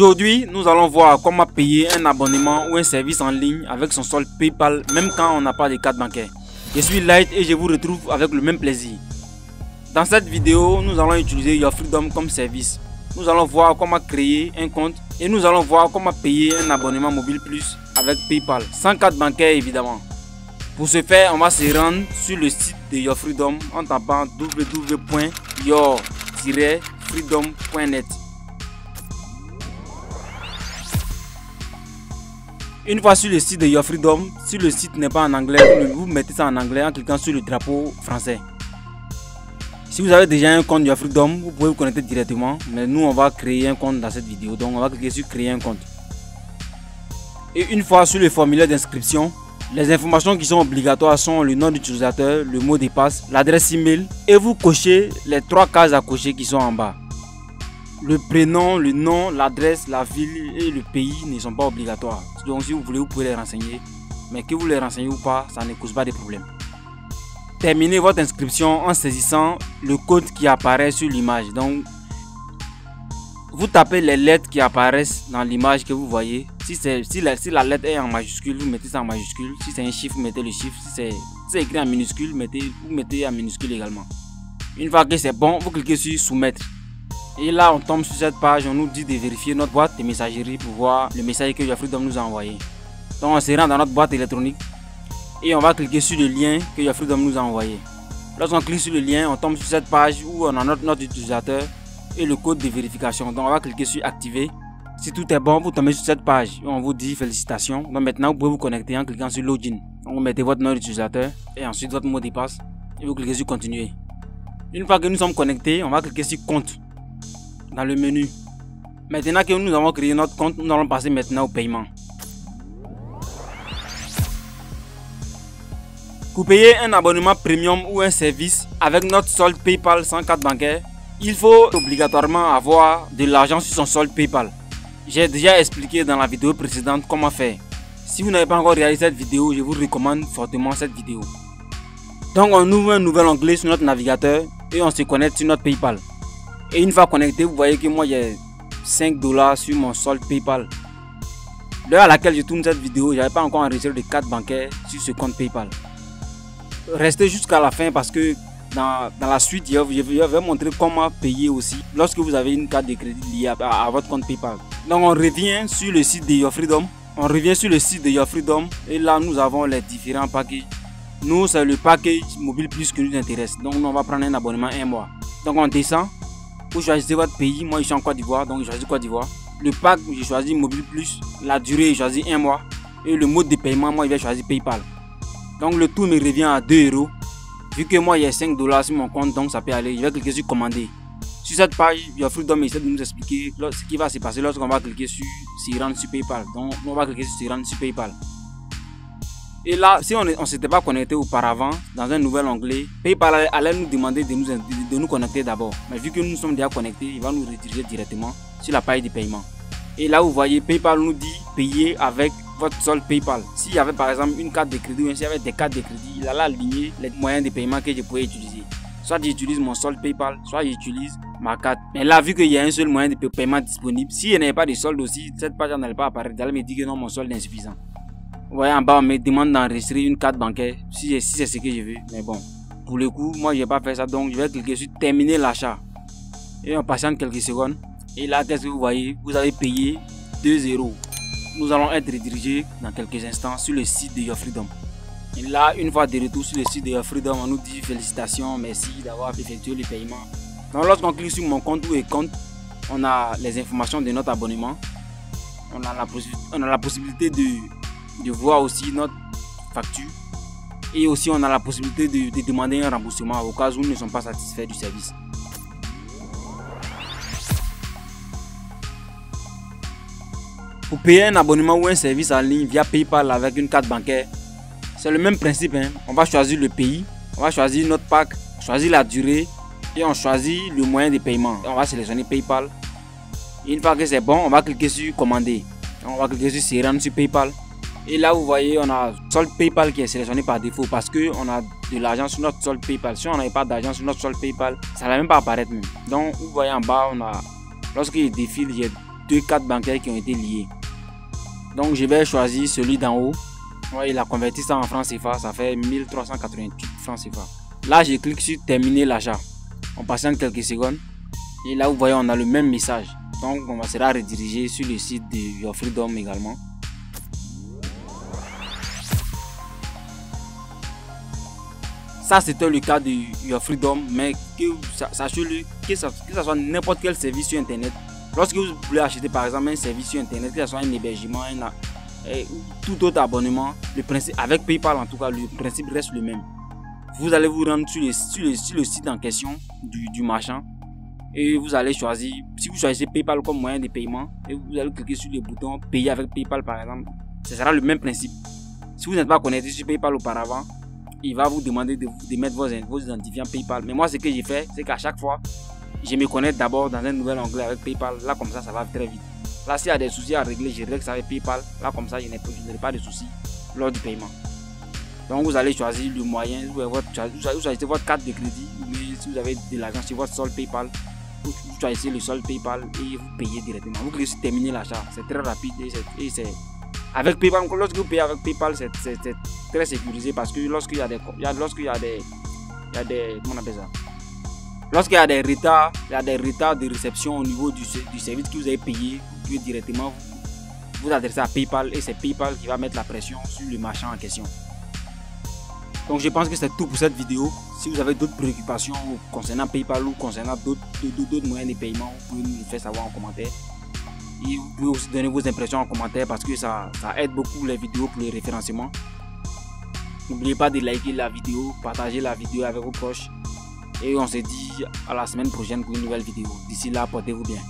Aujourd'hui, nous allons voir comment payer un abonnement ou un service en ligne avec son solde PayPal même quand on n'a pas de carte bancaire. Je suis Light et je vous retrouve avec le même plaisir. Dans cette vidéo, nous allons utiliser Your Freedom comme service. Nous allons voir comment créer un compte et nous allons voir comment payer un abonnement mobile plus avec PayPal, sans carte bancaire évidemment. Pour ce faire, on va se rendre sur le site de Your Freedom en tapant www.your-freedom.net. Une fois sur le site de Your Freedom, si le site n'est pas en anglais, vous mettez ça en anglais en cliquant sur le drapeau français. Si vous avez déjà un compte Your Freedom, vous pouvez vous connecter directement, mais nous on va créer un compte dans cette vidéo, donc on va cliquer sur créer un compte. Et une fois sur le formulaire d'inscription, les informations qui sont obligatoires sont le nom d'utilisateur, le mot de passe, l'adresse email et vous cochez les 3 cases à cocher qui sont en bas. Le prénom, le nom, l'adresse, la ville et le pays ne sont pas obligatoires. Donc si vous voulez, vous pouvez les renseigner. Mais que vous les renseignez ou pas, ça ne cause pas de problème. Terminez votre inscription en saisissant le code qui apparaît sur l'image. Donc, vous tapez les lettres qui apparaissent dans l'image que vous voyez. Si la lettre est en majuscule, vous mettez ça en majuscule. Si c'est un chiffre, vous mettez le chiffre. Si c'est écrit en minuscule, vous mettez en minuscule également. Une fois que c'est bon, vous cliquez sur soumettre. Et là, on tombe sur cette page, on nous dit de vérifier notre boîte de messagerie pour voir le message que Your Freedom nous a envoyé. Donc, on se rend dans notre boîte électronique et on va cliquer sur le lien que Your Freedom nous a envoyé. Lorsqu'on clique sur le lien, on tombe sur cette page où on a notre utilisateur et le code de vérification. Donc, on va cliquer sur activer. Si tout est bon, vous tombez sur cette page et on vous dit félicitations. Donc, maintenant, vous pouvez vous connecter en cliquant sur login. Donc, vous mettez votre nom d'utilisateur et ensuite votre mot de passe et vous cliquez sur continuer. Une fois que nous sommes connectés, on va cliquer sur compte dans le menu. Maintenant que nous avons créé notre compte, nous allons passer maintenant au paiement. Pour payer un abonnement premium ou un service avec notre solde PayPal sans carte bancaire, il faut obligatoirement avoir de l'argent sur son solde PayPal. J'ai déjà expliqué dans la vidéo précédente comment faire. Si vous n'avez pas encore regardé cette vidéo, je vous recommande fortement cette vidéo. Donc on ouvre un nouvel onglet sur notre navigateur et on se connecte sur notre PayPal. Et une fois connecté, vous voyez que moi j'ai 5 $ sur mon solde PayPal. L'heure à laquelle je tourne cette vidéo, j'avais pas encore enregistré de carte bancaire sur ce compte PayPal. Restez jusqu'à la fin parce que dans la suite, je vais montrer comment payer aussi lorsque vous avez une carte de crédit liée à votre compte PayPal. Donc on revient sur le site de Your Freedom. Et là nous avons les différents packages. Nous c'est le package mobile plus que nous intéresse. Donc nous on va prendre un abonnement 1 mois. Donc on descend. Vous choisissez votre pays, moi je suis en Côte d'Ivoire, donc je choisis Côte d'Ivoire. Le pack, j'ai choisi mobile plus, la durée, j'ai choisi 1 mois. Et le mode de paiement, moi je vais choisir PayPal. Donc le tout me revient à 2 €. Vu que moi il y a 5 $ sur mon compte, donc ça peut aller. Je vais cliquer sur commander. Sur cette page, Your Freedom essaie de nous expliquer ce qui va se passer lorsqu'on va cliquer sur s'y rendre sur PayPal. Donc on va cliquer sur s'y rendre sur PayPal. Et là, si on ne s'était pas connecté auparavant, dans un nouvel onglet, PayPal allait nous demander de nous connecter d'abord. Mais vu que nous sommes déjà connectés, il va nous rediriger directement sur la page de paiement. Et là, vous voyez, PayPal nous dit payer avec votre solde PayPal. S'il y avait par exemple une carte de crédit ou s'il y avait des cartes de crédit, il allait aligner les moyens de paiement que je pouvais utiliser. Soit j'utilise mon solde PayPal, soit j'utilise ma carte. Mais là, vu qu'il y a un seul moyen de paiement disponible, s'il n'y avait pas de solde aussi, cette page n'allait pas apparaître. Elle me dit que non, mon solde est insuffisant. Vous voyez en bas, on me demande d'enregistrer une carte bancaire si c'est ce que je veux. Mais bon, pour le coup, moi je vais pas faire ça. Donc je vais cliquer sur terminer l'achat. Et on patiente quelques secondes. Et là, qu'est-ce que vous voyez? Vous avez payé 2 €. Nous allons être redirigés dans quelques instants sur le site de Your Freedom. Et là, une fois de retour sur le site de Your Freedom, on nous dit félicitations, merci d'avoir effectué le paiement. Donc lorsqu'on clique sur mon compte ou les comptes, on a les informations de notre abonnement. On a la possibilité de voir aussi notre facture et aussi on a la possibilité de demander un remboursement au cas où nous ne sommes pas satisfaits du service. Pour payer un abonnement ou un service en ligne via PayPal avec une carte bancaire, c'est le même principe. On va choisir le pays, on va choisir notre pack, choisir la durée et on choisit le moyen de paiement. On va sélectionner PayPal. Et une fois que c'est bon, on va cliquer sur commander. On va cliquer sur se rendre sur PayPal. Et là vous voyez on a solde PayPal qui est sélectionné par défaut parce que on a de l'argent sur notre solde PayPal. Si on n'avait pas d'argent sur notre solde PayPal, ça ne va même pas apparaître même. Donc vous voyez en bas on a, lorsqu'il défile, j'ai deux cartes bancaires qui ont été liées. Donc je vais choisir celui d'en haut. Ouais, il a converti ça en francs CFA, ça fait 1388 francs CFA. Là, je clique sur terminer l'achat. On patiente quelques secondes. Et là, vous voyez, on a le même message. Donc, on sera redirigé sur le site de Your Freedom également. Ça, c'était le cas de Your Freedom, mais sachez-le que ça soit n'importe quel service sur Internet. Lorsque vous voulez acheter par exemple un service sur Internet, que ce soit un hébergement, tout autre abonnement, le principe, avec PayPal en tout cas, le principe reste le même. Vous allez vous rendre sur le site en question du marchand et vous allez choisir, si vous choisissez PayPal comme moyen de paiement, et vous allez cliquer sur le bouton payer avec PayPal par exemple, ce sera le même principe. Si vous n'êtes pas connecté sur PayPal auparavant, il va vous demander de mettre vos identifiants PayPal. Mais moi, ce que j'ai fait, c'est qu'à chaque fois, je me connecte d'abord dans un nouvel onglet avec PayPal. Là, comme ça va très vite. Là, s'il y a des soucis à régler, je règle ça avec PayPal. Là, comme ça, je n'ai pas de soucis lors du paiement. Donc, vous allez choisir le moyen. Vous choisissez votre carte de crédit. Mais si vous avez de l'argent sur votre solde PayPal, vous choisissez le solde PayPal et vous payez directement. Vous cliquez sur terminer l'achat. C'est très rapide et c'est avec PayPal. Lorsque vous payez avec PayPal, c'est très sécurisé parce que lorsqu'il y a des comment on appelle ça? Lorsqu'il y a des retards, de réception au niveau du service que vous avez payé, vous pouvez directement vous adresser à PayPal et c'est PayPal qui va mettre la pression sur le marchand en question. Donc je pense que c'est tout pour cette vidéo. Si vous avez d'autres préoccupations concernant PayPal ou concernant d'autres moyens de paiement, vous pouvez nous le faire savoir en commentaire. Et vous pouvez aussi donner vos impressions en commentaire parce que ça aide beaucoup les vidéos pour le référencement. N'oubliez pas de liker la vidéo, partager la vidéo avec vos proches. Et on se dit à la semaine prochaine pour une nouvelle vidéo. D'ici là, portez-vous bien.